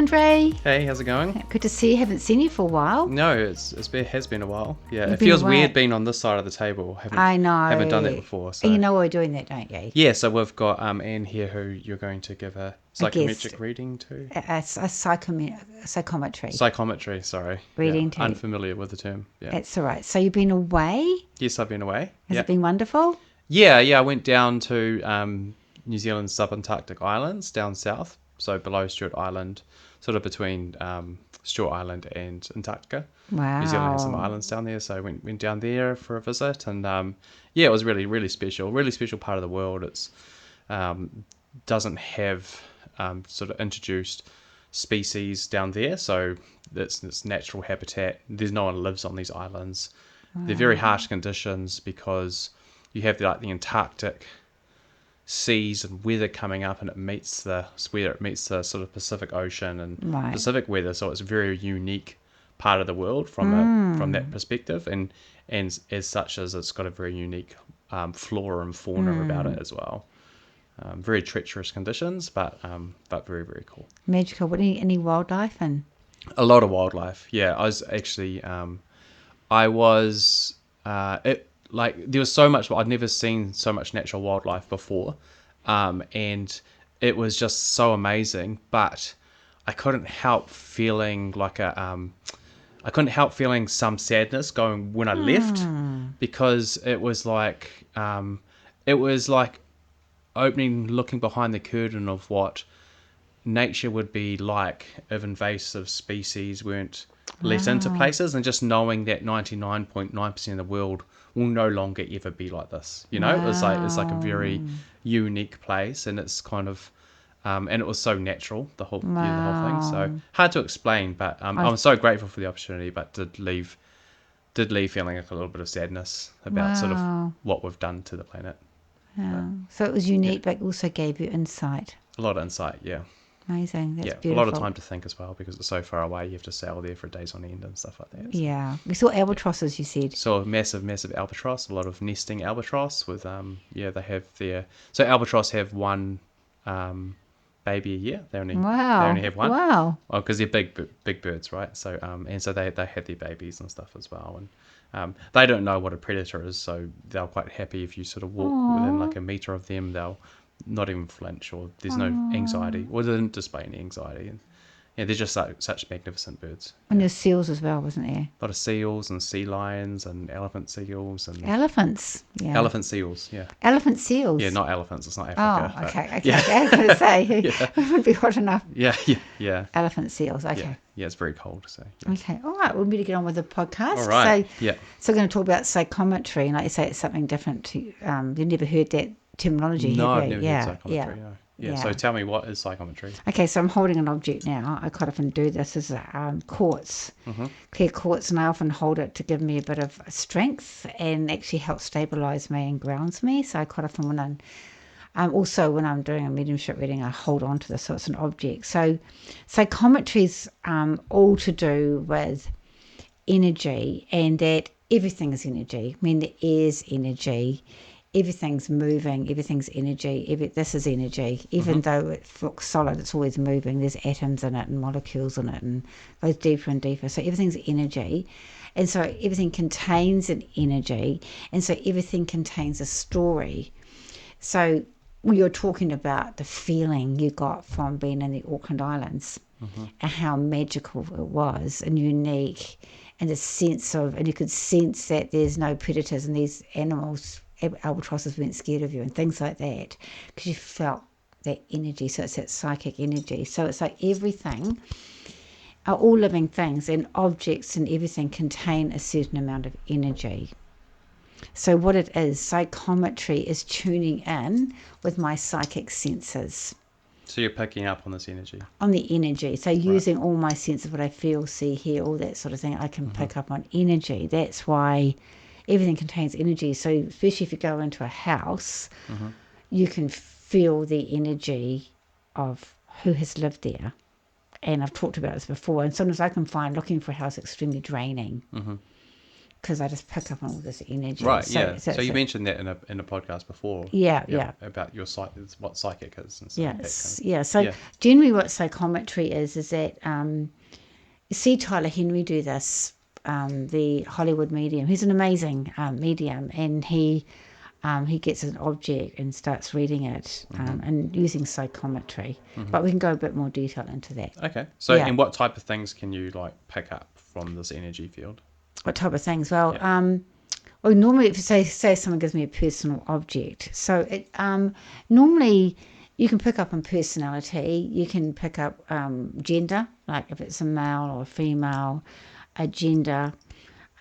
Andre. Hey, how's it going? Good to see you. Haven't seen you for a while. No, it has been a while. Yeah, You've it been feels away. weird being on this side of the table. I know. Haven't done that before. So And you know we're doing that, don't you? yeah, so we've got Anne here who you're going to give a psychometric guest. reading to. A psychometry Psychometry, sorry. reading Yeah, to. unfamiliar with the term. Yeah. That's all right. So you've been away? Yes, I've been away. Has Yeah. it been wonderful? Yeah, I went down to New Zealand's subantarctic islands down south, so below Stewart Island, sort of between Stewart Island and Antarctica. Wow. New Zealand has some islands down there, so I went down there for a visit, and yeah, it was really, really special. Really special part of the world. It's doesn't have sort of introduced species down there, so it's natural habitat. There's no one lives on these islands. They're very harsh conditions because you have the Antarctic seas and weather coming up, and it meets the sort of Pacific Ocean and Right. Pacific weather, so it's a very unique part of the world from that perspective, and as such as it's got a very unique flora and fauna about it as well. Very treacherous conditions, but very, very cool. Magical. What, any wildlife? And A lot of wildlife. Yeah, I was actually there was so much. I'd never seen so much natural wildlife before, and it was just so amazing. But I couldn't help feeling some sadness going when I left, because it was like looking behind the curtain of what nature would be like if invasive species weren't let into places, and just knowing that 99.9% of the world will no longer ever be like this. You know, it's like a very unique place, and it's kind of and it was so natural, the whole thing. So hard to explain, but I'm so grateful for the opportunity, but did leave feeling like a little bit of sadness about sort of what we've done to the planet. So it was unique, but also gave you insight. A lot of insight, yeah. Amazing. That's beautiful. A lot of time to think as well, because it's so far away. You have to sail there for days on end and stuff like that. So. Yeah. We saw albatrosses, you said. So a massive albatross, a lot of nesting albatross with, they have so albatross have one baby a year. They only have one. Wow. Well, because they're big birds, right? So, and so they have their babies and stuff as well. And they don't know what a predator is, so they're quite happy if you sort of walk within like a meter of them. They'll not even flinch, or there's no anxiety, or they didn't display any anxiety. And yeah, they're just such magnificent birds. And there's seals as well, wasn't there? A lot of seals and sea lions and elephant seals and elephants. Yeah. Elephant seals, yeah. Elephant seals. Yeah, not elephants. It's not Africa. Oh, okay. Yeah. I was going to say it would be hot enough. Yeah. Elephant seals. Okay. Yeah, it's very cold. So. Yeah. Okay. All right. We'll better get on with the podcast. All right. So we're going to talk about psychometry, and like you say, it's something different to. You've never heard that terminology, No, have I've you? never heard psychometry. No. Yeah. Yeah. So tell me, what is psychometry? Okay, so I'm holding an object now. I quite often do this as quartz, clear quartz, and I often hold it to give me a bit of strength and actually help stabilize me and grounds me. So I quite often, when I'm doing a mediumship reading, I hold on to this, so it's an object. So psychometry is all to do with energy, and that everything is energy. I mean, there is energy. Everything's moving, everything's energy, this is energy. Even though it looks solid, it's always moving. There's atoms in it and molecules in it, and goes deeper and deeper. So everything's energy. And so everything contains an energy, and so everything contains a story. So you're talking about the feeling you got from being in the Auckland Islands, and how magical it was and unique, and the sense of, and you could sense that there's no predators, and these animals, albatrosses, weren't scared of you and things like that, because you felt that energy. So it's that psychic energy. So it's like everything, all living things and objects and everything contain a certain amount of energy. So what it is, psychometry is tuning in with my psychic senses. So you're picking up on this energy? On the energy. So using all my senses, what I feel, see, hear, all that sort of thing, I can pick up on energy. That's why everything contains energy. So especially if you go into a house, you can feel the energy of who has lived there. And I've talked about this before, and sometimes I can find looking for a house extremely draining. because I just pick up on all this energy. Right, yeah. So you so mentioned that in a podcast before. yeah. About your what psychic is and stuff. Yes, That kind of, yeah. So generally what psychometry is that you see Tyler Henry do this, the Hollywood medium. He's an amazing medium, and he gets an object and starts reading it and using psychometry. But we can go a bit more detail into that. Okay. So, and what type of things can you like pick up from this energy field? What type of things? Well, well, normally if say someone gives me a personal object, so it normally you can pick up on personality. You can pick up gender, like if it's a male or a female, a gender.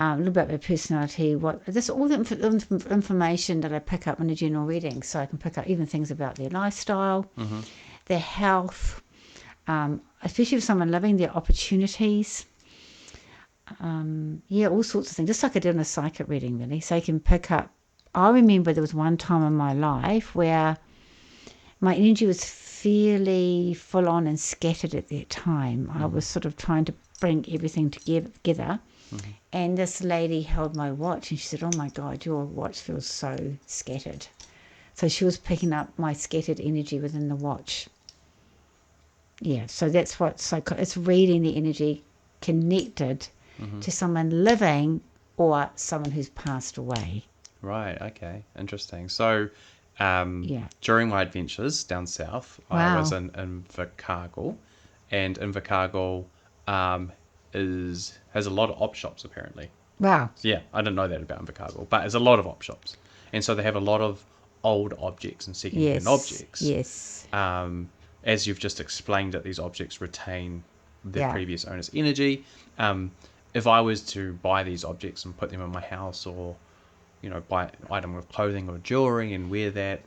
A little bit of their personality, all the information that I pick up in a general reading. So I can pick up even things about their lifestyle, their health, especially if someone living their opportunities. All sorts of things, just like I did in a psychic reading, really. So you can pick up. I remember there was one time in my life where my energy was fairly full on and scattered at that time. I was sort of trying to bring everything together. And this lady held my watch and she said, "Oh my God, your watch feels so scattered." So she was picking up my scattered energy within the watch. Yeah, so that's what it's reading the energy connected to someone living or someone who's passed away. Right, okay. Interesting. So during my adventures down south, I was in Invercargill, and Invercargill has a lot of op shops apparently. Wow. So, yeah, I didn't know that about Invercargill, but there's a lot of op shops, and so they have a lot of old objects and second-hand objects. Yes. As you've just explained, that these objects retain their previous owner's energy. If I was to buy these objects and put them in my house, or buy an item of clothing or jewelry and wear that,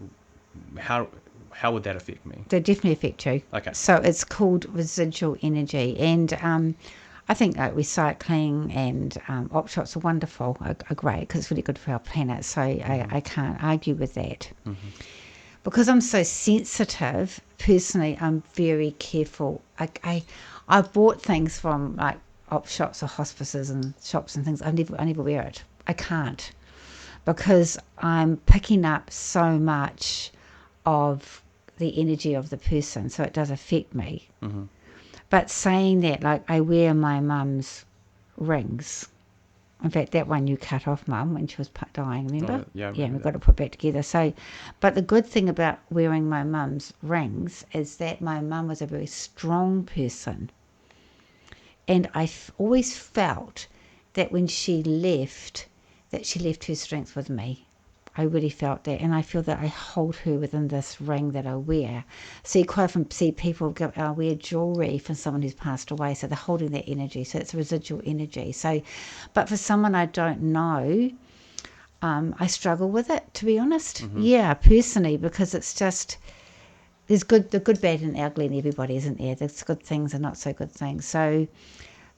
how would that affect me? They definitely affect you. Okay. So it's called residual energy, and I think recycling and op shops are wonderful, are great, because it's really good for our planet. So I can't argue with that. Because I'm so sensitive, personally, I'm very careful. I bought things from like op shops or hospices and shops and things. I never wear it. I can't, because I'm picking up so much of the energy of the person, so it does affect me. But saying that, like, I wear my mum's rings. In fact, that one you cut off, Mum, when she was dying, remember? Yeah, we've got to put back together. So, but the good thing about wearing my mum's rings is that my mum was a very strong person. And I always felt that when she left her strength with me. I really felt that, and I feel that I hold her within this ring that I wear. So you quite often see people wear jewelry for someone who's passed away, so they're holding that energy. So it's residual energy. So, but for someone I don't know, I struggle with it, to be honest. Yeah, personally, because it's just there's the good, bad, and ugly in everybody, isn't there? There's good things and not so good things. So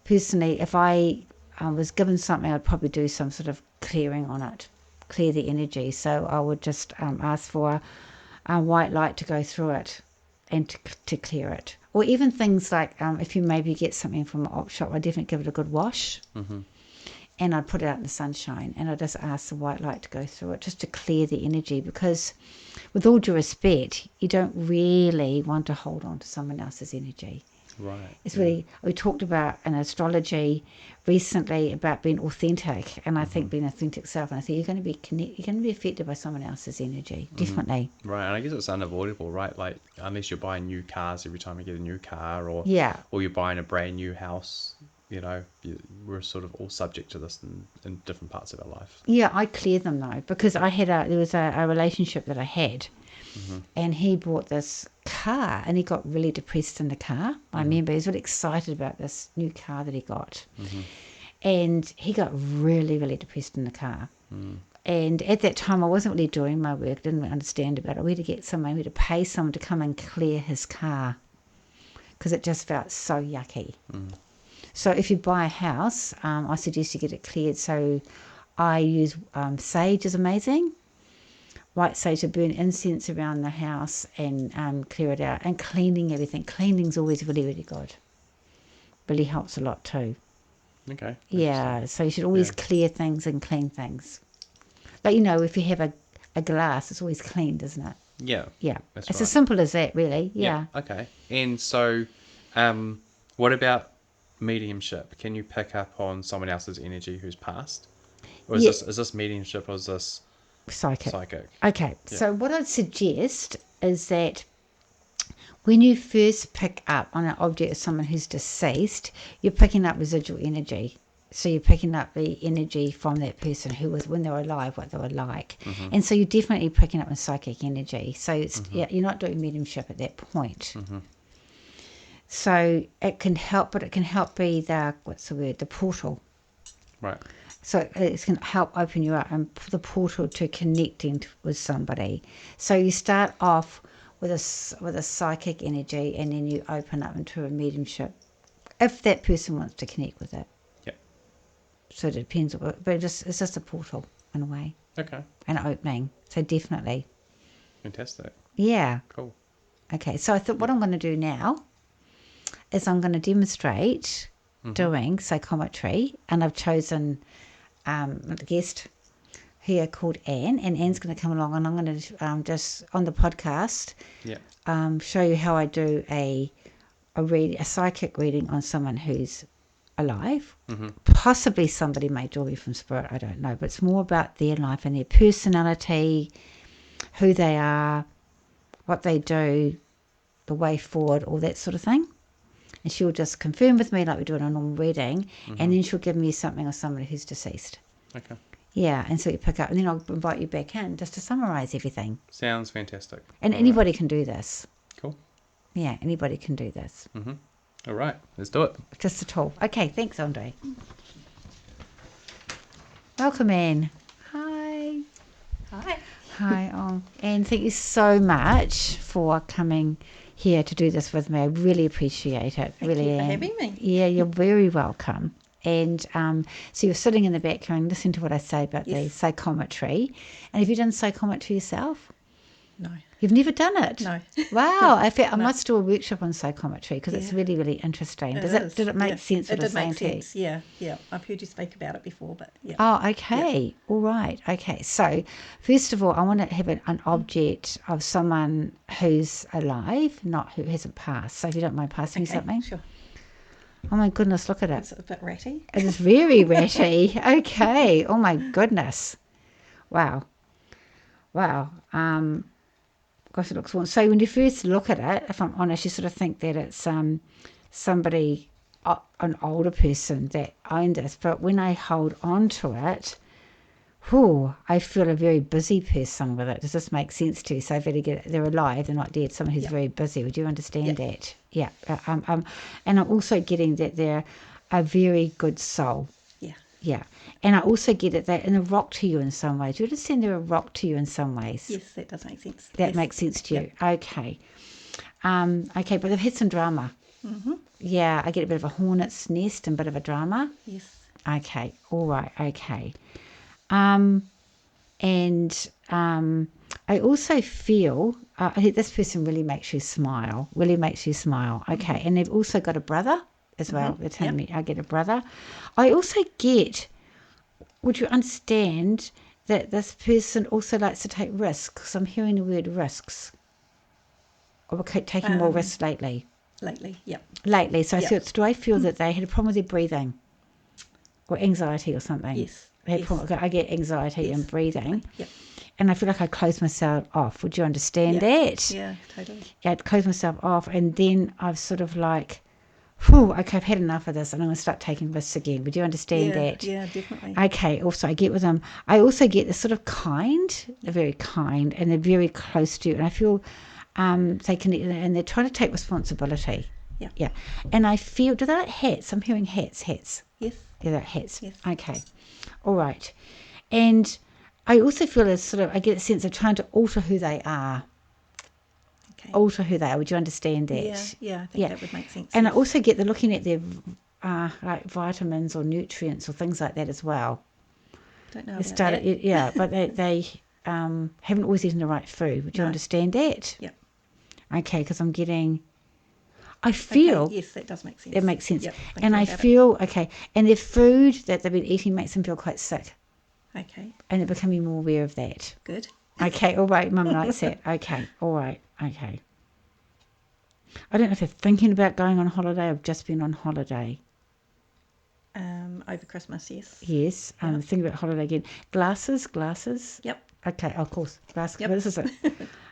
personally, if I was given something, I'd probably do some sort of clearing on it. Clear the energy. So I would just ask for a white light to go through it and to clear it. Or even things like if you maybe get something from an op shop, I definitely give it a good wash. And I'd put it out in the sunshine, and I just ask the white light to go through it just to clear the energy, because with all due respect, you don't really want to hold on to someone else's energy. Right. It's really, we talked about in astrology recently about being authentic, and I think being authentic self, and I think you're going to be affected by someone else's energy, definitely. Right, and I guess it's unavoidable, right? Like, unless you're buying new cars every time you get a new car, or you're buying a brand new house, we're sort of all subject to this in different parts of our life. Yeah, I clear them though, because there was a relationship that I had, and he bought this car, and he got really depressed in the car. I remember he was really excited about this new car that he got, and he got really, really depressed in the car. And at that time, I wasn't really doing my work, didn't really understand about it. We had to pay someone to come and clear his car, because it just felt so yucky. So if you buy a house, I suggest you get it cleared. So I use sage is amazing. White sage to burn incense around the house and clear it out. And cleaning everything. Cleaning's always really, really good. Really helps a lot too. Okay. Yeah, so you should always clear things and clean things. Like, if you have a glass, it's always cleaned, isn't it? Yeah. Yeah. That's It's right. as simple as that, really. Yeah. Okay. And so, what about mediumship? Can you pick up on someone else's energy who's passed? Or Yeah. is this mediumship or is this Psychic. psychic? Okay. Yeah. So what I'd suggest is that when you first pick up on an object of someone who's deceased, you're picking up residual energy. So you're picking up the energy from that person who was when they were alive, what they were like. Mm-hmm. And so you're definitely picking up on psychic energy. So it's, you're not doing mediumship at that point. Mm-hmm. So it can help, but it can help be the portal. Right. So it's going to help open you up and the portal to connecting with somebody. So you start off with a psychic energy, and then you open up into a mediumship if that person wants to connect with it. Yeah. So it depends, but it's just a portal in a way, Okay. an opening. So definitely, Fantastic. yeah. Cool. Okay, so I thought what I'm going to do now is I'm going to demonstrate doing psychometry, and I've chosen a guest here called Anne, and Anne's going to come along, and I'm going to just on the podcast show you how I do a psychic reading on someone who's alive. Possibly somebody may draw you from spirit, I don't know, but it's more about their life and their personality, who they are, what they do, the way forward, all that sort of thing. And she'll just confirm with me like we do in a normal reading, and then she'll give me something of somebody who's deceased. Okay. Yeah, and so you pick up, and then I'll invite you back in just to summarise everything. Sounds fantastic. And anybody can do this. Cool. Yeah, anybody can do this. All right. Let's do it. Just a tool. Okay, thanks, Andre. Welcome, Anne. Hi. Hi. Hi, Anne, thank you so much for coming here to do this with me. I really appreciate it. Thank really you for am. having me. Yeah, you're very welcome. And so you're sitting in the background, listening to what I say about the psychometry. And have you done psychometry yourself? No. You've never done it? No. Wow. I must do a workshop on psychometry because it's really, really interesting. Did it make sense what I was saying to you? It did make sense, yeah. I've heard you speak about it before, but yeah. Oh, okay. Yeah. All right. Okay. So, first of all, I want to have an object of someone who's alive, not who hasn't passed. So, if you don't mind passing me something. Sure. Oh, my goodness. Look at it. It's a bit ratty. It is very ratty. Okay. Oh, my goodness. Wow. Gosh, it looks warm. So, when you first look at it, if I'm honest, you sort of think that it's somebody, an older person that owned this. But when I hold on to it, I feel a very busy person with it. Does this make sense to you? So I better get it. They're alive, they're not dead. Someone who's very busy. Would you understand that? Yeah. And I'm also getting that they're a very good soul. Yeah. Yeah. And I also get it that they're a rock to you in some ways. Do you understand they're a rock to you in some ways? Yes, that does make sense. That makes sense to you. Okay. Okay, but they've had some drama. Mm-hmm. Yeah, I get a bit of a hornet's nest and a bit of a drama. Yes. Okay, all right, okay. I also feel this person really makes you smile. Okay, and they've also got a brother as well. They're telling me I get a brother. I also get, would you understand that this person also likes to take risks? I'm hearing the word risks. Or taking more risks lately. Lately, so do I feel that they had a problem with their breathing? Or anxiety or something? Yes. I get anxiety and breathing. Yep. And I feel like I close myself off. Would you understand that? Yeah, totally. Yeah, I'd close myself off, and then I've sort of like, okay, I've had enough of this, and I'm going to start taking risks again. Would you understand that? Yeah, definitely. Okay, also I get with them. I also get this sort of they're very kind, and they're very close to you, and I feel they can, and they're trying to take responsibility. Yeah. Yeah. And I feel, do they like hats? I'm hearing hats. Yes. Yeah, they're hats. Yes. Okay. All right. And I also feel I get a sense of trying to alter who they are. Okay. Alter who they are. Would you understand that? Yeah, I think that would make sense. And I also get they're looking at their like vitamins or nutrients or things like that as well. Don't know about that. Yeah, but they haven't always eaten the right food. Would you understand that? Yep. Okay, because I'm getting... I feel Okay, yes, that does make sense. it makes sense. Yep, And I feel, okay, and their food that they've been eating makes them feel quite sick. Okay, And they're becoming more aware of that. good. Okay, all right, Mum likes that. Okay, all right, okay. I don't know if they're thinking about going on holiday or just been on holiday. Over Christmas, yes. Yes, Yep. thinking about holiday again. Glasses. Yep. Okay, of course, glasses. Yep. This is it.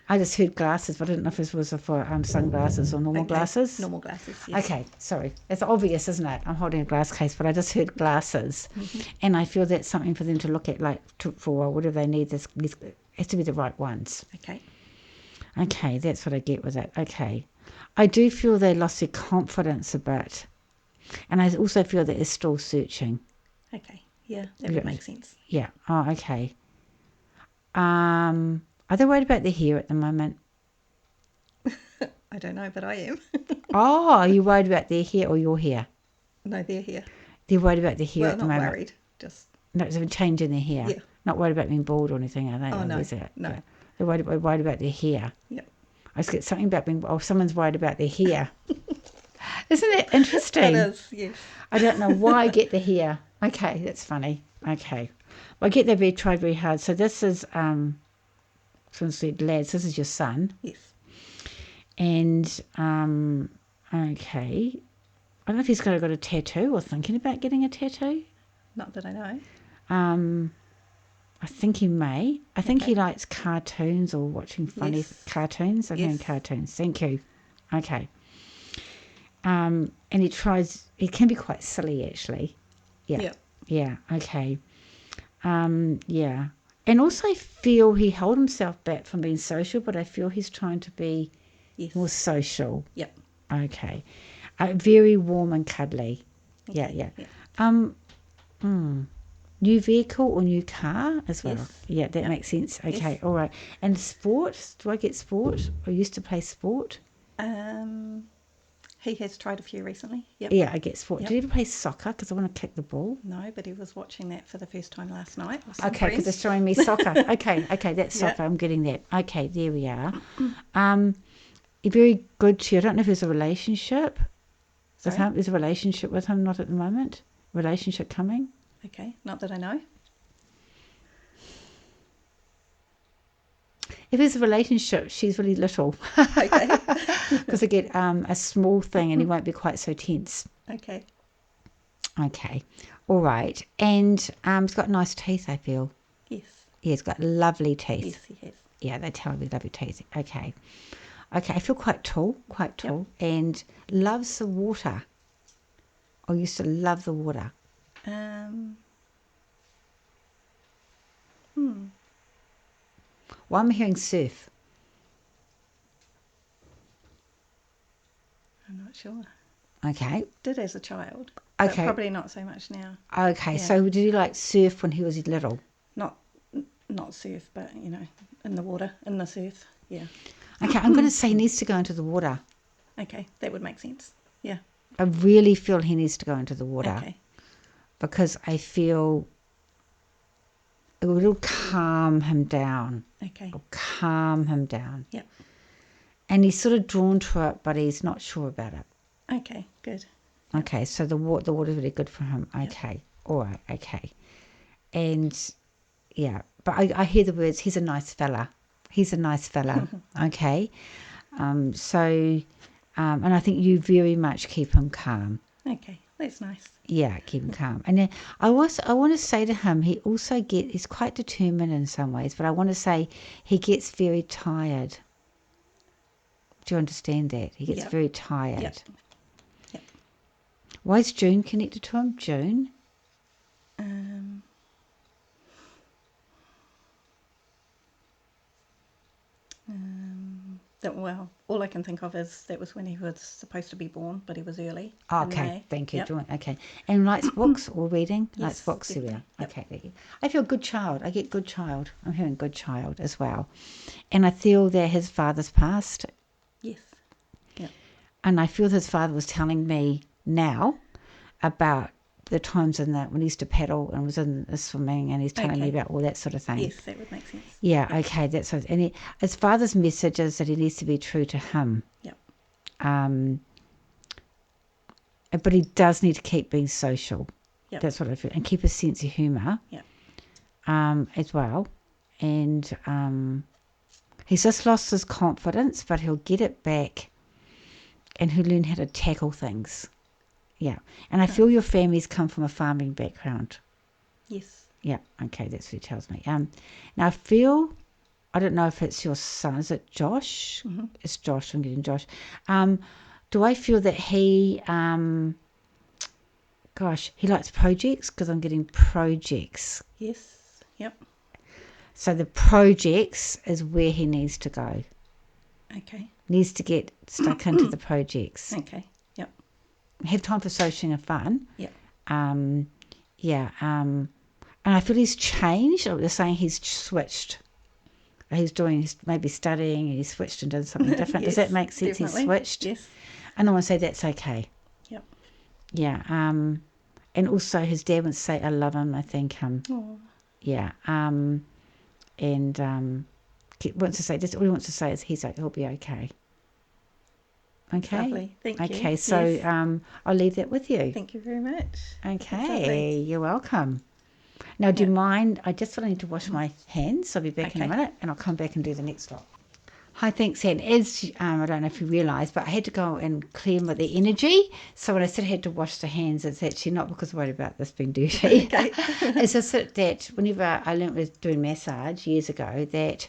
I just heard glasses, but I didn't know if this was for sunglasses or normal glasses. Normal glasses, yes. Okay, sorry. It's obvious, isn't it? I'm holding a glass case, but I just heard glasses. Mm-hmm. And I feel that's something for them to look at, like, for whatever they need. This it has to be the right ones. Okay. Okay, that's what I get with it. Okay. I do feel they lost their confidence a bit. And I also feel that they're still searching. Okay, yeah, that would make sense. Yeah. Oh, okay. Are they worried about their hair at the moment? I don't know, but I am. Oh, are you worried about their hair or your hair? No, they're here. They're worried about their hair Well, at the not moment. worried, just... No, it's a change in their hair. Yeah. Not worried about being bald or anything, are they? Oh, Or no, is it? no. Yeah. They're worried about their hair. Yep. I just get something about being... Oh, someone's worried about their hair. Isn't it interesting? It is, yes. I don't know why I get the hair. Okay, that's funny. Okay. Well, I get they've tried very hard. So this is... someone said, lads, this is your son. Yes. And, okay. I don't know if he's got a tattoo or thinking about getting a tattoo. Not that I know. I think he may. I think Okay. he likes cartoons or watching funny Yes. cartoons. I'm hearing Yes. cartoons. Thank you. Okay. And he can be quite silly actually. Yeah. Yep. Yeah. Okay. Yeah. And also I feel he held himself back from being social, but I feel he's trying to be Yes. more social. Yep. Okay. Very warm and cuddly. Yeah, Okay, yeah. yeah. New vehicle or new car as well? Yes. Yeah, that Yep. makes sense. Okay, Yes. all right. And sport? Do I get sport? I used to play sport. He has tried a few recently. Yep. Yeah, I get sport. Yep. Did you ever play soccer? Because I want to kick the ball. No, but he was watching that for the first time last night. With some Okay, because friends. they're showing me soccer. Okay, that's Yep. soccer. I'm getting that. Okay, there we are. Very good to you. I don't know if there's a relationship with Sorry? him. There's a relationship with him, not at the moment. Relationship coming. Okay, not that I know. If there's a relationship, she's really little. Okay. Because I get a small thing and he won't be quite so tense. Okay. Okay. All right. And he's got nice teeth, I feel. Yes. Yeah, he's got lovely teeth. Yes, he has. Yeah, they tell me lovely teeth. Okay. Okay, I feel quite tall. And loves the water. I used to love the water. Well, I'm hearing surf. I'm not sure. Okay. Did as a child. Okay. But probably not so much now. Okay, Yeah. so did he like surf when he was little? Not surf, but in the water, in the surf. Yeah. Okay, I'm going to say he needs to go into the water. Okay, that would make sense. Yeah. I really feel he needs to go into the water. Okay. Because I feel it will calm him down. Okay. It'll calm him down. Yep. And he's sort of drawn to it, but he's not sure about it. Okay, good. Okay, so the water's really good for him. Okay, all right, okay. And, yeah, but I hear the words, he's a nice fella. He's a nice fella, okay? And I think you very much keep him calm. Okay, that's nice. Yeah, keep him calm. And then I want to say to him, he's quite determined in some ways, but I want to say he gets very tired. Do you understand that? He gets Yep. very tired. Yep. Yep. Why is June connected to him? June? Well, all I can think of is that was when he was supposed to be born, but he was early. Oh, in okay, May. thank you. Yep. June. Okay. And likes books or reading? Likes Yes, books, there we are. definitely. Yep. Okay, thank you. I feel good child. I get good child. I'm hearing good child as well. And I feel that his father's passed. Yes. Yep. And I feel his father was telling me now about the times when he used to paddle and was in the swimming, and he's telling me Okay. about all that sort of thing. Yes, that would make sense. Yeah, okay, that's what. And his father's message is that he needs to be true to him. Yep. but he does need to keep being social. Yep. That's what I feel, and keep a sense of humour. Yep. As well, and he's just lost his confidence, but he'll get it back, and he'll learn how to tackle things. Yeah, and I feel your family's come from a farming background. Yes. Yeah, okay, that's what he tells me. Now I don't know if it's your son. Is it Josh? Mm-hmm. It's Josh. I'm getting Josh. Do I feel that he, he likes projects? Because I'm getting projects. Yes. Yep. So the projects is where he needs to go. Okay. Needs to get stuck into the projects. Okay. Yep. Have time for socializing and fun. Yep. And I feel he's changed. They're saying he's switched. He's maybe studying and he's switched and done something different. Yes, Does that make sense? definitely. He's switched. Yes. And I want to say that's okay. Yep. Yeah. And also his dad wants to say I love him. I think Oh. yeah. He wants to say this. All he wants to say is he'll be okay. Okay. Lovely. Thank you. Okay. So Yes. I'll leave that with you. Thank you very much. Okay. Lovely. You're welcome. Now, do you mind? I just need to wash my hands. I'll be back in a Okay. minute, and I'll come back and do the next lot. Hi, thanks, Anne. As I don't know if you realise, but I had to go and clear the energy. So when I said I had to wash the hands, it's actually not because I'm worried about this being dirty. Okay. It's just that whenever I learnt with doing massage years ago, that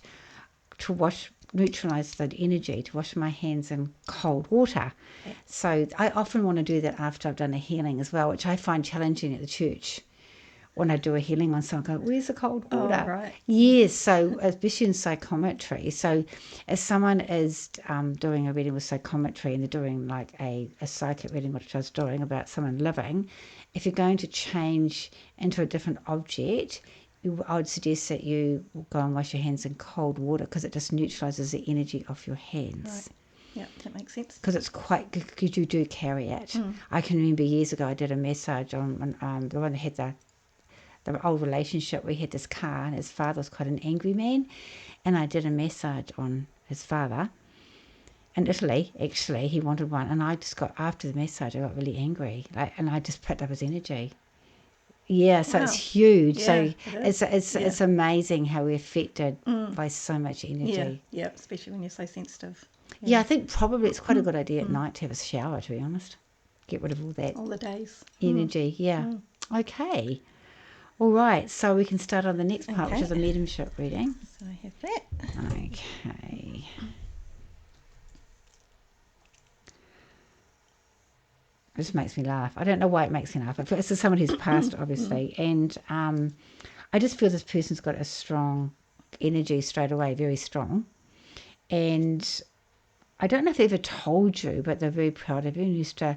to neutralise the energy, to wash my hands in cold water. Yeah. So I often want to do that after I've done a healing as well, which I find challenging at the church. When I do a healing on someone, I go, where's the cold water? Oh, right. Yes, so especially in psychometry. So if someone is doing a reading with psychometry and they're doing like a psychic reading, which I was doing about someone living, if you're going to change into a different object, I would suggest that you go and wash your hands in cold water because it just neutralises the energy off your hands. Right. Yeah, that makes sense. Because it's quite good because you do carry it. I can remember years ago I did a massage on the one that had the old relationship. We had this car and his father was quite an angry man, and I did a massage on his father in Italy. Actually, he wanted one, and I just got, after the massage, I got really angry, and I just picked up his energy. Yeah, so it's Wow. huge. Yeah, So it it's amazing how we're affected by so much energy. Yeah, especially when you're so sensitive. Yeah, I think probably it's quite a good idea at night to have a shower, to be honest. Get rid of all that All the days. energy. Yeah. Okay. All right, so we can start on the next part, which Okay. is a mediumship reading. So I have that. Okay. It just makes me laugh. I don't know why it makes me laugh. It's just someone who's passed, obviously. And I just feel this person's got a strong energy straight away, very strong. And I don't know if they ever told you, but they're very proud of you and used to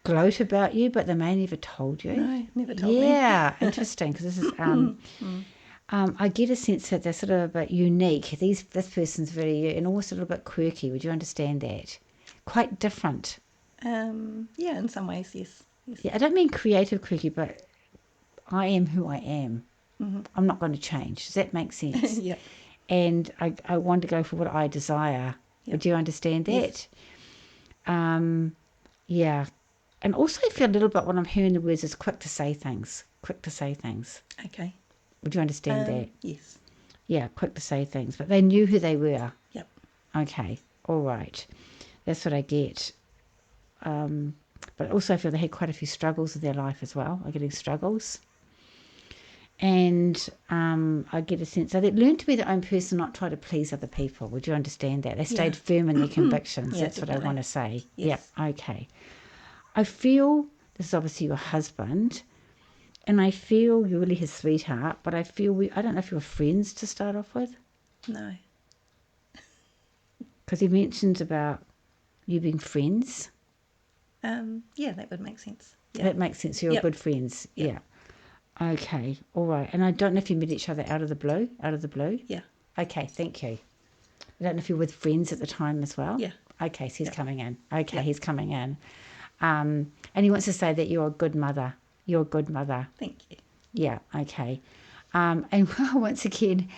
gloat about you, but they may never told you. No, never told me. Yeah, interesting, because this is I get a sense that they're sort of a bit unique. This person's very, and also a little bit quirky. Would you understand that? Quite different. Yeah, in some ways, yes. Yeah, I don't mean creative quirky, but I am who I am. I'm not going to change. Does that make sense? Yeah. And I want to go for what I desire. Yep. Would you understand that? Yes. Yeah. And also I feel a little bit when I'm hearing the words is quick to say things. Quick to say things. Okay. Would you understand that? Yes. Yeah, quick to say things. But they knew who they were. Yep. Okay. All right. That's what I get. But also I feel they had quite a few struggles in their life as well. I'm getting struggles. And I get a sense that they learned to be their own person, not try to please other people. Would you understand that? They stayed firm in their convictions. Yeah, That's what I definitely. want to say. Yes. Yeah, okay. I feel, this is obviously your husband, and I feel you're really his sweetheart, but I feel I don't know if you're friends to start off with, No. because he mentions about you being friends. Yeah, that would make sense. Yeah. That makes sense. You're Yep. good friends. Yep. Yeah. Okay. All right. And I don't know if you met each other out of the blue. Yeah. Okay. Thank you. I don't know if you were with friends at the time as well. Yeah. Okay. So he's Yep. coming in. Okay. Yep. He's coming in. And he wants to say that you're a good mother. You're a good mother. Thank you. Yeah. Okay. And once again,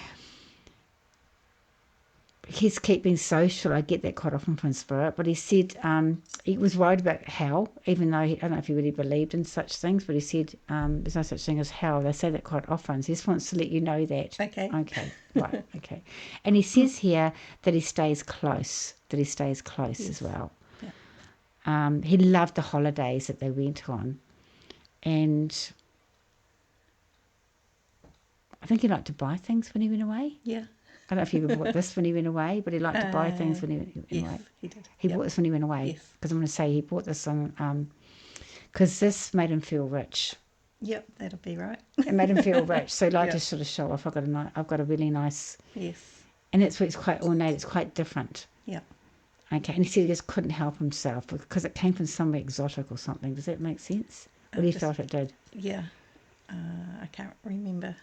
he's keeping social. I get that quite often from Spirit, but he said he was worried about hell, even though I don't know if he really believed in such things, but he said there's no such thing as hell. They say that quite often, so he just wants to let you know that. Okay. Okay, right, okay. And he says here that he stays close, as well. Yeah. He loved the holidays that they went on, and I think he liked to buy things when he went away. Yeah. I don't know if he ever bought this when he went away, but he liked to buy things when he went Yes, away. he did. He bought this when he went away. Yes. Because I'm going to say he bought this on, because this made him feel rich. Yep, that'll be right. It made him feel rich. So he liked Yeah. to sort of show off. I've got a really nice, Yes. and that's where it's quite ornate. It's quite different. Yeah. Okay, and he said he just couldn't help himself because it came from somewhere exotic or something. Does that make sense? Well, he felt it did. Yeah. I can't remember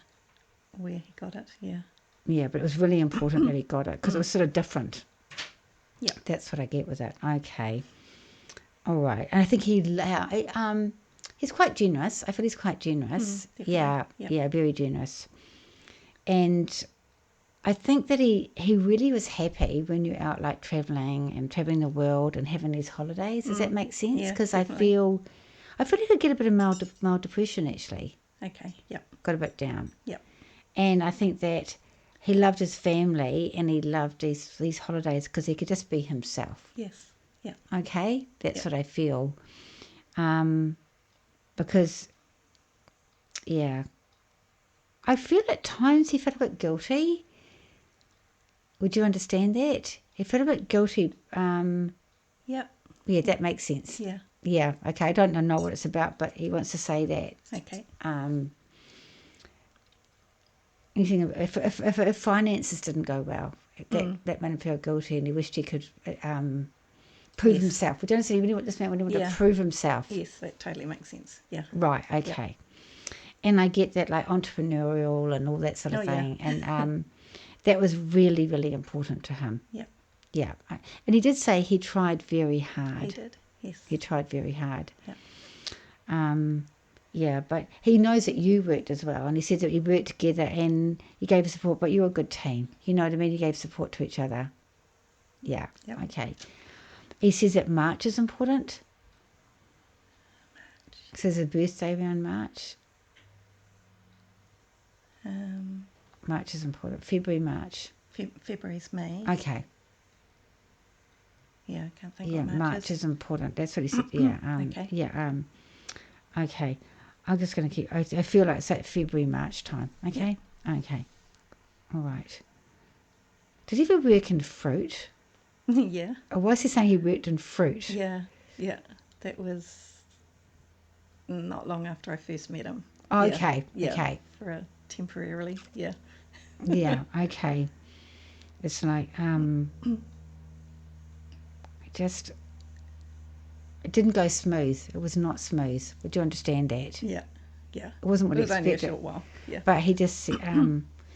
where he got it. Yeah. Yeah, but it was really important that he got it because it was sort of different. Yeah. That's what I get with it. Okay. All right. And I think he's quite generous. I feel he's quite generous. Definitely. Yeah, very generous. And I think that he really was happy when you're out like traveling the world and having these holidays. Does that make sense? Yeah, Because I definitely. feel he could get a bit of mild depression actually. Okay. Yep. Got a bit down. Yep. And I think that he loved his family and he loved these holidays because he could just be himself. Yes. Yeah. Okay? That's Yep. what I feel. Because, yeah, I feel at times he felt a bit guilty. Would you understand that? He felt a bit guilty. Yep. Yeah, that makes sense. Yeah. Yeah, okay. I don't know what it's about, but he wants to say that. Okay. Anything if finances didn't go well, that made him feel guilty, and he wished he could prove himself. Would you understand? Really what this meant when he wanted to prove himself. Yes, that totally makes sense. Yeah. Right. Okay. And I get that, like entrepreneurial and all that sort of thing, and that was really, really important to him. Yep. Yeah. And he did say he tried very hard. He did. Yes. He tried very hard. Yep. Yeah, but he knows that you worked as well, and he said that you worked together and you gave support, but you're a good team. You know what I mean? You gave support to each other. Yeah. Yep. Okay. He says that March is important. He says his birthday around March. March is important. February, March. February's May. Okay. Yeah, I can't think Yeah, what March is important. That's what he said. Yeah. Okay. Yeah. Okay. I'm just going to keep. I feel like it's at February, March time. Okay. Yeah. Okay. All right. Did he ever work in fruit? Yeah. Or was he saying he worked in fruit? Yeah. Yeah. That was not long after I first met him. Oh, okay. Yeah. Okay. Temporarily. Yeah. Yeah. Okay. It's like it didn't go smooth. It was not smooth. Would you understand that? Yeah. Yeah. It wasn't what he It was only a expected. short while. Yeah. But he just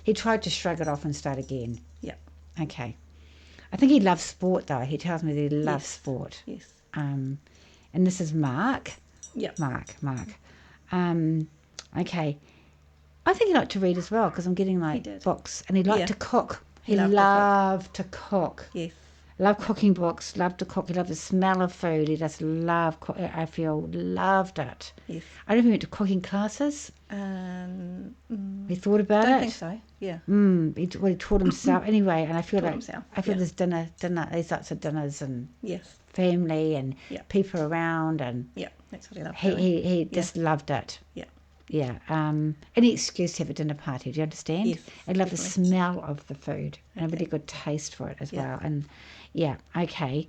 he tried to shrug it off and start again. Yeah. Okay. I think he loves sport though. He tells me that he loves sport. Yes. And this is Mark. Yeah. Mark. Okay. I think he liked to read as well because I'm getting like books, and he liked to cook. He loved to cook. Yes. Loved cooking books. Loved to cook. He loved the smell of food. He just loved. I feel loved it. Yes. I don't know if he went to cooking classes. He thought about it. I think so. Yeah. He taught himself anyway, and I feel Himself. there's dinner. There's lots of dinners and Yes. family and people around, and Yeah. That's what he loved. he just loved it. Yeah. Yeah. Any excuse to have a dinner party. Do you understand? Yes. I love the definitely. smell of the food and a really good taste for it as well. And yeah, okay.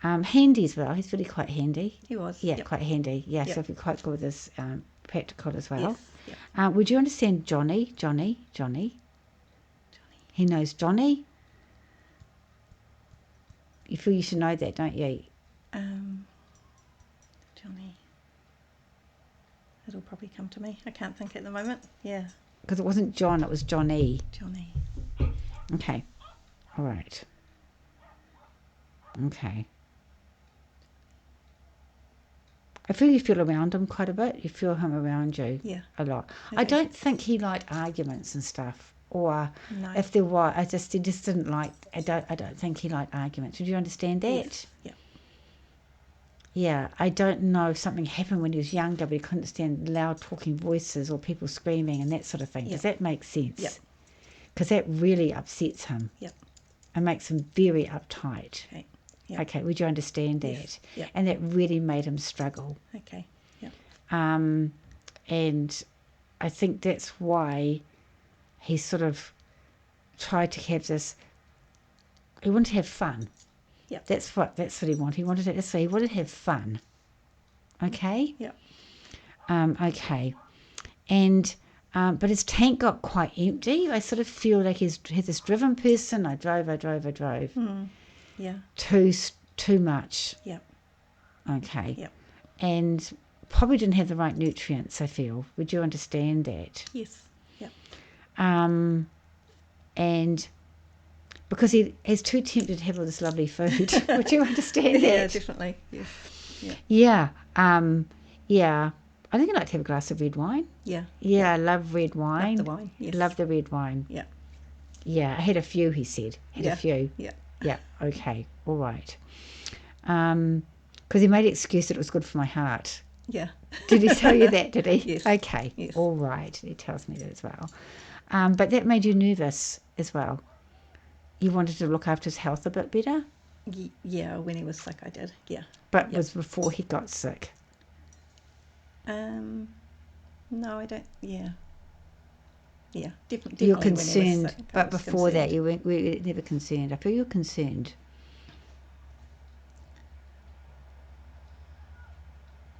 Handy as well. He's really quite handy. He was. Yeah, Yep. quite handy. Yeah, Yep. so he'd be quite good with his practical as well. Yes. Yep. Would you understand Johnny? He knows Johnny. You feel you should know that, don't you? Johnny. It'll probably come to me. I can't think at the moment. Yeah. Because it wasn't John, it was Johnny. Johnny. Okay. All right. Okay. I feel you feel around him quite a bit. You feel him around you Yeah. a lot. I I do. don't think he liked arguments and stuff. or No. if there was, he just didn't like. I don't think he liked arguments. Did you understand that? Yes. Yeah. Yeah, I don't know if something happened when he was younger, but he couldn't stand loud talking voices or people screaming and that sort of thing. Yep. Does that make sense? Yep. Because that really upsets him. Yep. And makes him very uptight. Okay. Yep. Okay, would you understand that? Yes. Yep. And that really made him struggle. Okay. Yep. And I think that's why he sort of tried to have this. He wanted to have fun. Yep. That's what he wanted. He wanted to have fun. Okay. Yep. Okay. And but his tank got quite empty. I sort of feel like he's this driven person. I drove. Yeah. Too much. Yep. Okay. Yep. And probably didn't have the right nutrients, I feel. Would you understand that? Yes. Yep. And because he's too tempted to have all this lovely food. Would you understand that? Yeah, definitely. Yes. Yeah. Yeah. Yeah. I think I'd like to have a glass of red wine. Yeah. Yeah, I love red wine. Love the wine. Yes. Love the red wine. Yeah. Yeah, I had a few, he said. A few. Yeah. Yeah, okay. All right. Because he made an excuse that it was good for my heart. Yeah. Did he tell you that, did he? Yes. Okay. Yes. All right. He tells me that as well. But that made you nervous as well. You wanted to look after his health a bit better? Yeah, when he was sick, I did. Yeah. But it was before he got sick. No, I don't. Yeah. Yeah, definitely. You're when he was concerned, sick, I but was before that, concerned. you were never concerned. I feel you're concerned.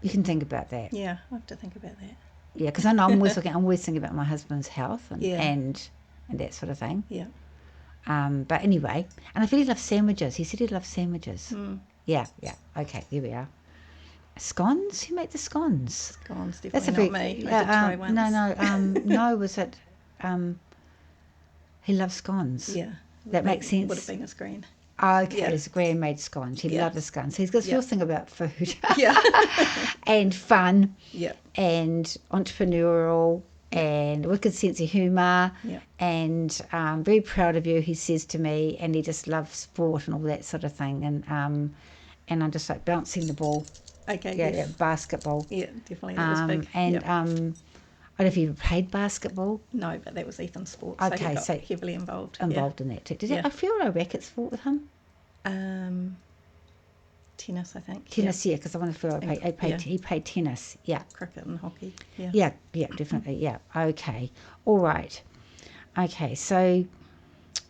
You can think about that. Yeah, I have to think about that. Yeah, because I know I'm always thinking about my husband's health and, Yeah. and that sort of thing. Yeah. But anyway, and I feel he loves sandwiches. He said he loves sandwiches. Yeah. Okay, here we are. Scones? Who made the scones? Scones, That's a definitely very not me. I did try once. No. Was it? He loves scones. Yeah. That makes sense. Would have been a screen. Okay, Yeah. his gran made scones. He Yeah. loved the scones. So he's got this real thing about food. Yeah. And fun. Yeah. And entrepreneurial and a wicked sense of humour. Yeah. And very proud of you, he says to me, and he just loves sport and all that sort of thing. And I'm just like bouncing the ball. Okay. Yeah, Yes. basketball. Yeah, definitely. That was big. And Yep. I don't know if you ever played basketball. No, but that was Ethan's sport. Okay, so he got so heavily involved. Involved in that too. Did you, Yeah. I feel a racket sport with him? Tennis, I think. Tennis, yeah, because I want to feel Yeah. he played tennis. Yeah. Cricket and hockey. Yeah. Yeah, definitely. Yeah. Okay. All right. Okay. So,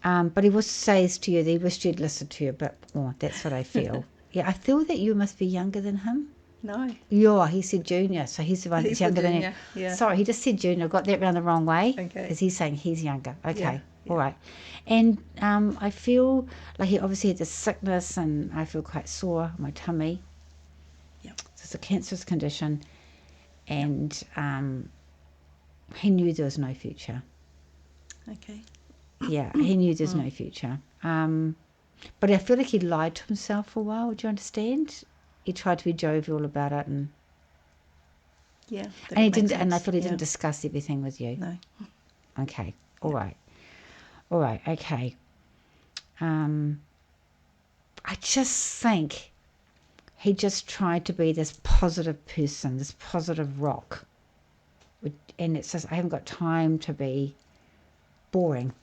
but he says to you that he wished you'd listened to you a bit more. That's what I feel. Yeah, I feel that you must be younger than him. No. Yeah, he said junior, so he's the one He's that's the younger than junior, you. yeah. Sorry, he just said junior. I got that round the wrong way. Okay. Because he's saying he's younger. Okay. Yeah, All right. And I feel like he obviously had this sickness, and I feel quite sore on my tummy. Yep. So it's a cancerous condition, and he knew there was no future. Okay. Yeah, he knew there's no future. But I feel like he lied to himself for a while. Would you understand? He tried to be jovial about it, and Yeah. and he didn't. And I feel he didn't discuss everything with you. No. Okay. All right. Okay. I just think he just tried to be this positive person, this positive rock. And it's just, I haven't got time to be boring.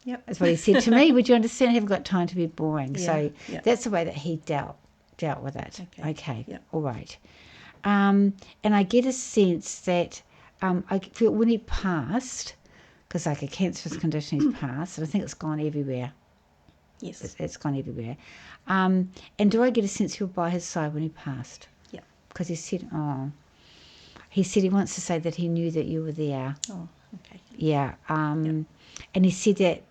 Yep. That's what he said to me. Would you understand? I haven't got time to be boring. Yeah, So yeah. that's the way that he dealt with it. Okay. Yep. All right. And I get a sense that I feel when he passed, because like a cancerous condition he's passed, and I think it's gone everywhere. Yes. It's gone everywhere. And do I get a sense you were by his side when he passed? Yeah. Because he said he wants to say that he knew that you were there. Oh, okay. Yeah. And he said that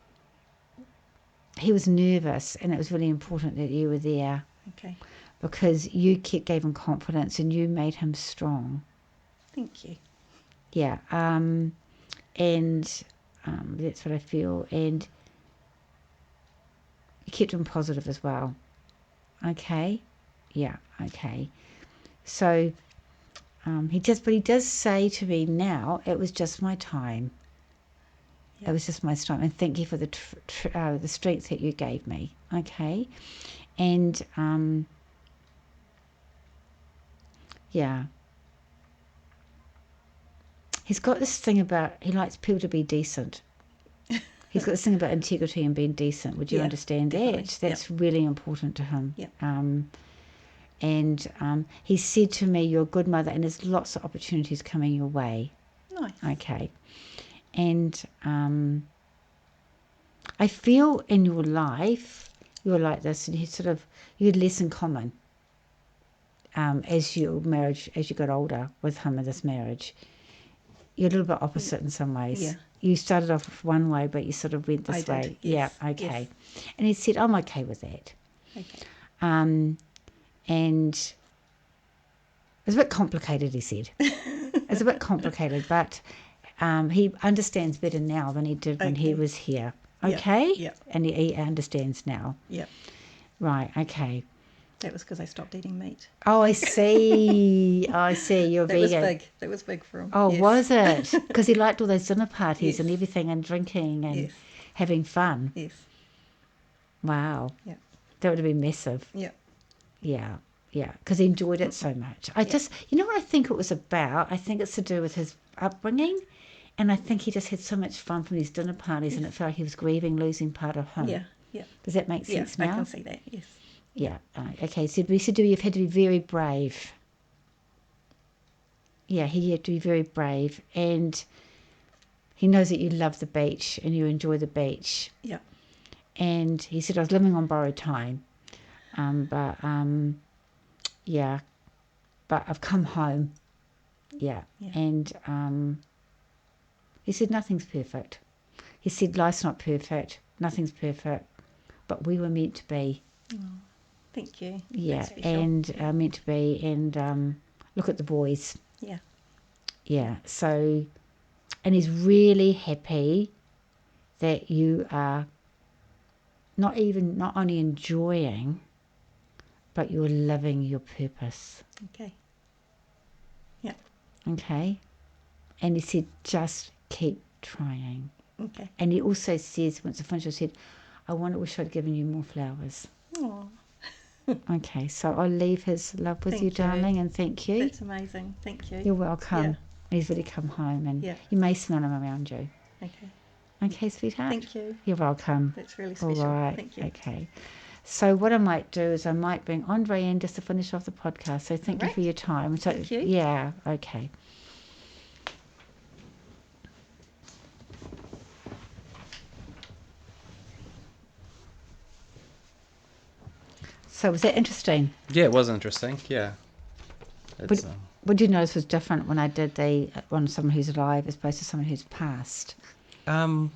he was nervous, and it was really important that you were there Okay. because you gave him confidence and you made him strong. Thank you. Yeah. And that's what I feel. And you kept him positive as well. Okay. Yeah. Okay. So he does say to me now, it was just my time. It was just my strength. And thank you for the strength that you gave me. Okay. And, yeah. He's got this thing about, he likes people to be decent. He's got this thing about integrity and being decent. Would you understand definitely. that? That's really important to him. Yep. And he said to me, you're a good mother, and there's lots of opportunities coming your way. Nice. Okay. And I feel in your life, you're like this, and you had less in common as you got older with him in this marriage. You're a little bit opposite in some ways. Yeah. You started off one way, but you sort of went this way. Did, yes. Yeah, okay. Yes. And he said, I'm okay with that. Okay. And it was a bit complicated, he said. It's a bit complicated, but he understands better now than he did when he was here. Okay? Yeah. And he understands now. Yeah. Right, okay. That was because I stopped eating meat. Oh, I see. I see. You're vegan. That was big for him. Oh, yes. Was it? Because he liked all those dinner parties and everything and drinking and having fun. Yes. Wow. Yeah. That would have been massive. Yeah. Yeah. Yeah. Because he enjoyed it so much. You know what I think it was about? I think it's to do with his upbringing. And I think he just had so much fun from these dinner parties and it felt like he was grieving losing part of him. Yeah. Yeah. Does that make sense now? I can see that, yes. Yeah. Okay. So we said you've had to be very brave. Yeah, he had to be very brave. And he knows that you love the beach and you enjoy the beach. Yeah. And he said, I was living on borrowed time. But I've come home. Yeah. And he said, nothing's perfect. He said, life's not perfect. Nothing's perfect. But we were meant to be. Oh, thank you. Yeah, That's for sure. and meant to be. And look at the boys. Yeah. Yeah, so, and he's really happy that you are not only enjoying, but you're living your purpose. Okay. Yeah. Okay? And he said, just keep trying. Okay. And he also says, once I finished, he said, I wish I'd given you more flowers. Oh. Okay, so I'll leave his love with you, darling, and thank you. That's amazing. Thank you. You're welcome. Yeah. He's really come home, and Yeah. you may smell him around you. Okay. Okay, sweetheart? Thank you. You're welcome. That's really All special. right. Thank you. Okay. So what I might do is I might bring Andre in just to finish off the podcast. So thank you for your time. So, Thank you. Yeah, okay. So was that interesting? Yeah, it was interesting. Yeah. It's, What did you notice was different when I did the on someone who's alive as opposed to someone who's passed? I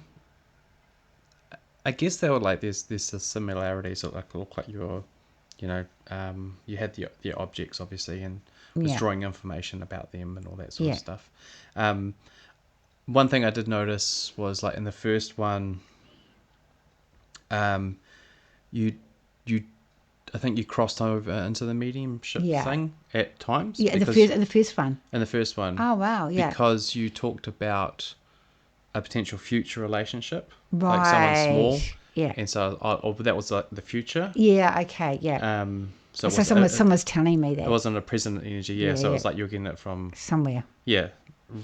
guess they were like there's the similarities that look like you're, you had the objects obviously and was drawing information about them and all that sort of stuff. One thing I did notice was like in the first one, I think you crossed over into the mediumship thing at times. Yeah, in the first one. In the first one. Oh wow, yeah. Because you talked about a potential future relationship, Right. like someone small. Yeah. And so, that was like the future. Yeah. Okay. Yeah. So someone's telling me that it wasn't a present energy. Yeah. So it was like you're getting it from somewhere. Yeah,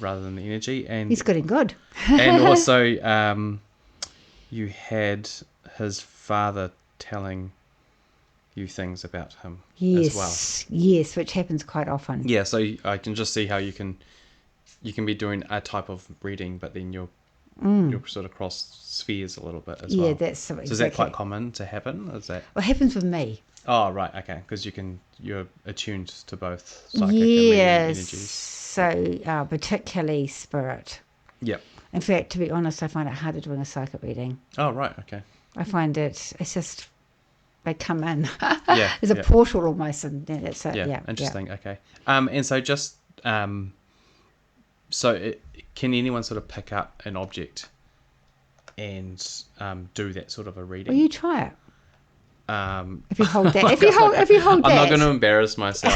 rather than the energy. And He's getting good. and also, you had his father telling you things about him as well. Yes, which happens quite often. Yeah, so I can just see how you can be doing a type of reading, but then you're sort of cross spheres a little bit as well. Yeah, that's so. So is that quite common to happen? Is that? What happens with me? Oh right, okay, because you're attuned to both psychic and medium energies. So particularly spirit. Yep. In fact, to be honest, I find it harder doing a psychic reading. Oh right, okay. I find it's just they come in. Yeah. There's a portal almost, and then that's it. Yeah. Interesting. Okay. And so just can anyone sort of pick up an object and do that sort of a reading? Well, you try it. If you hold that, if you hold I'm that, not going to embarrass myself.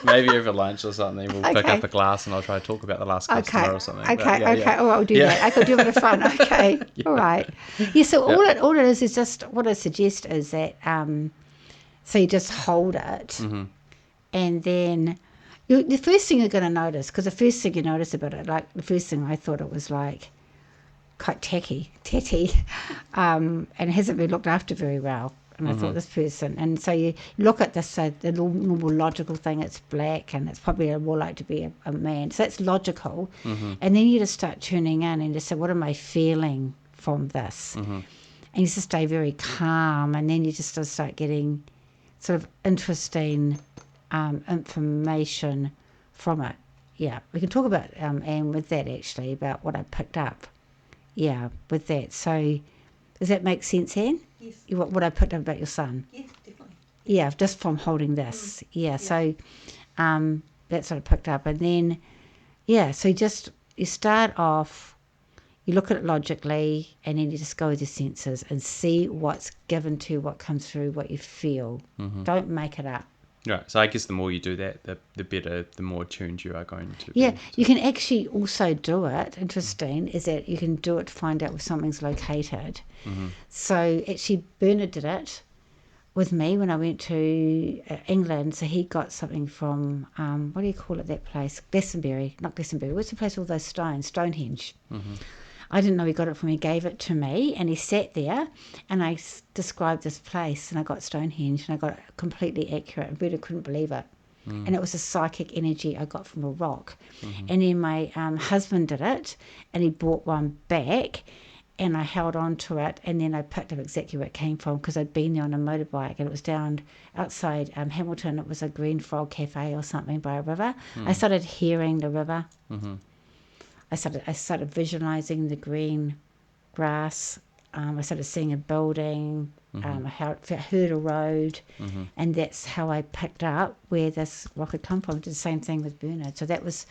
Maybe over lunch or something, we'll pick Okay. up a glass and I'll try to talk about the last customer Okay. or something. Okay. But yeah, Okay. yeah. Oh, I'll do Yeah. that. I could do a bit of fun. Okay. All right. Yeah. So Yeah. all it is just what I suggest is that so you just hold it, Mm-hmm. and then the first thing you're going to notice, because the first thing you notice about it, like the first thing I thought it was like quite tatty, and hasn't been looked after very well. And I thought this person, and so you look at this, the normal logical thing, it's black and it's probably more like to be a man. So that's logical. Mm-hmm. And then you just start tuning in and just say, what am I feeling from this? Mm-hmm. And you just stay very calm, and then you just start getting sort of interesting information from it. Yeah, we can talk about, Anne, with that actually, about what I picked up. Yeah, with that. So does that make sense, Anne? Yes. What I picked up about your son? Yes, definitely. Yeah, just from holding this. Yeah, so that's what I picked up. And then, yeah, so you start off, you look at it logically, and then you just go with your senses and see what's given to you, what comes through, what you feel. Don't make it up. Right. So I guess the more you do that, the better, the more tuned you are going to Yeah, be. you can actually also do it. Interesting is that you can do it to find out where something's located. So actually, Bernard did it with me when I went to England. So he got something from what do you call it? That place, not Glastonbury. What's the place with all those stones? Stonehenge. I didn't know he got it from. He gave it to me, and he sat there, and I described this place, and I got Stonehenge, and I got it completely accurate. And Bernard couldn't believe it. And it was a psychic energy I got from a rock. And then my husband did it, and he brought one back, and I held on to it, and then I picked up exactly where it came from because I'd been there on a motorbike, and it was down outside Hamilton. It was a Green Frog Cafe or something by a river. I started hearing the river. I started visualizing the green grass. I started seeing a building. I heard a road, and that's how I picked up where this rock had come from. Did the same thing with Bernard. So that was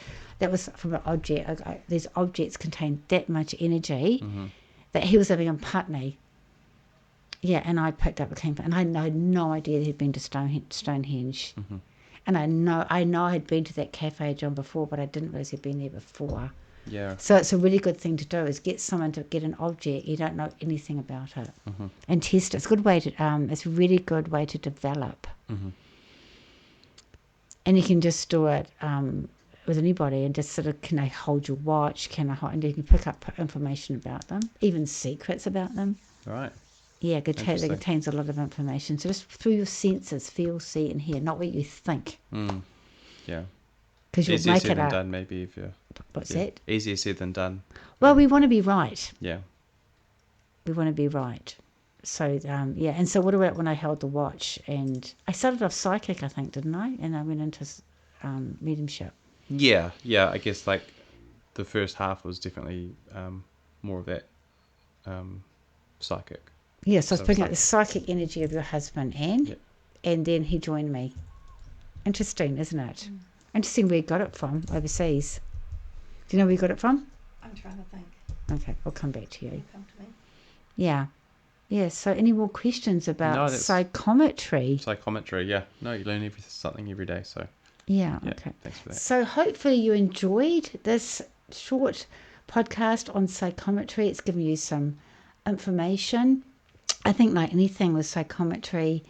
from an object. These objects contained that much energy that he was living in Putney. Yeah, and I picked up it came from, and I had no idea that he'd been to Stonehenge. And I know I had been to that cafe John before, but I didn't realise he'd been there before. Yeah. So it's a really good thing to do is get someone to get an object you don't know anything about it and test it. It's a good way to it's a really good way to develop. And you can just do it with anybody and just sort of, can I hold your watch? And you can pick up information about them, even secrets about them. Right. Yeah, it Interesting. contains a lot of information. So just through your senses, feel, see, and hear, not what you think. Yeah. Because you'll Easier make said it than up. done, maybe, if you're... What's yeah. that? Easier said than done. Well, we want to be right. Yeah. We want to be right. So, yeah. And so what about when I held the watch? And I started off psychic, I think, didn't I? And I went into mediumship. Yeah. Yeah. I guess, like, the first half was definitely more of that psychic. Yeah, so I was So picking up psychic. the psychic energy of your husband, Anne. Yeah. And then he joined me. Interesting, isn't it? Interesting where he got it from overseas. Do you know where you got it from? I'm trying to think. Okay, I'll come back to you. It'll come to me. Yeah. Yeah, so any more questions about No, that's- psychometry? Psychometry, yeah. No, you learn something every day, so Yeah, yeah, okay. thanks for that. So hopefully you enjoyed this short podcast on psychometry. It's given you some information. I think like anything with psychometry,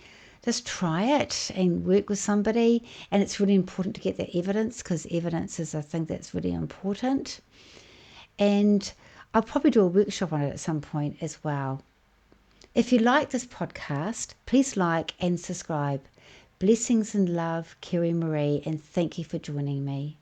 just try it and work with somebody. And it's really important to get the evidence because evidence is a thing that's really important. And I'll probably do a workshop on it at some point as well. If you like this podcast, please like and subscribe. Blessings and love, Kerry Marie, and thank you for joining me.